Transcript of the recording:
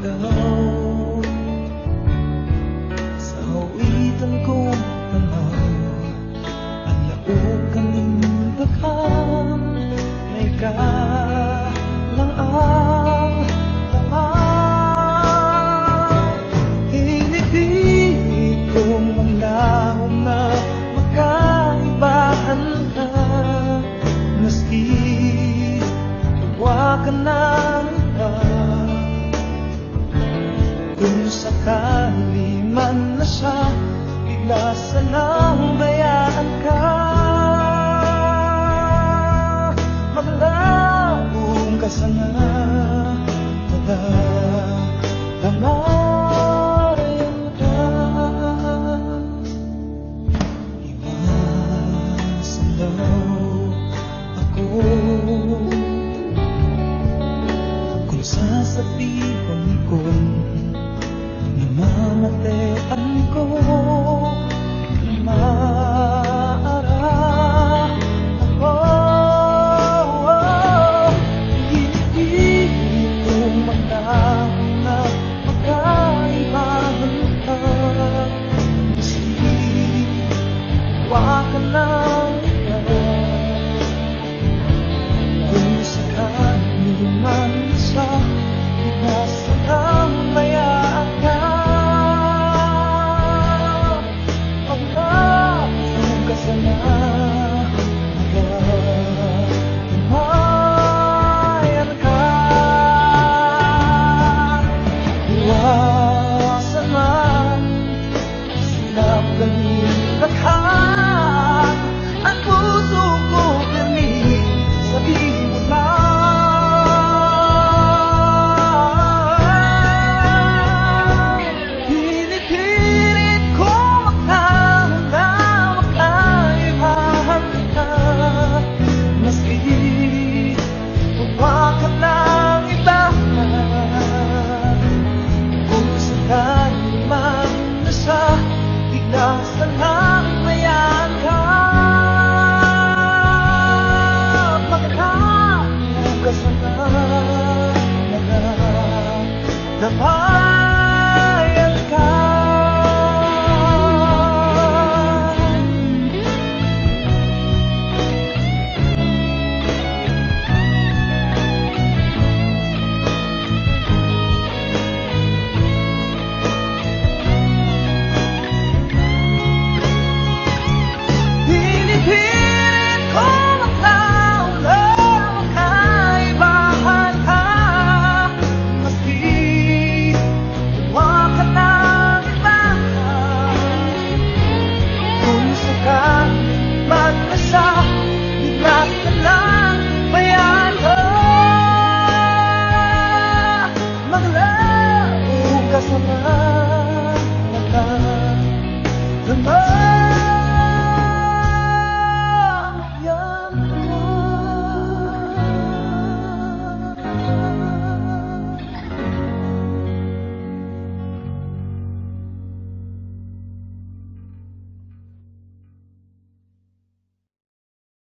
sigaw sa awitan kong tanaw. Ang laog kaming daghan may kalang ang laman. Hinipilit kong mamnahon na magkaibahan ka, maski tuwa ka ng iba. Kung sakali man na siya, bigla sanang bayaan ka. Maglaong ka sana, tamayan ka. Iwasan daw ako kung sasabihin kong namamatean ko na maara ako. Hinipilit kong magdahon na magkaibahan ka, maski tuwa ka ng iba. Kung sakali man siya, bigla sanang bayaan ka. Maglaong ka sana, tamayan ka. Iwasan man silap kaming daghan, ang puso ko pirmi, sabihin mo lang. Pinipilit ko magtahon na magkaibahan ka, maski tuwa ka ng iba. Kung sakali man na siya, bigla sanang bayaan ka. Maglaong ka sana, tamayan ka. Pinipilit ko maglaong na magkaibahan ka, maski tuwa ka ng iba. Kung sakali man na siya, bigla sanang bayaan ka. Maglaong ka sana, tamayan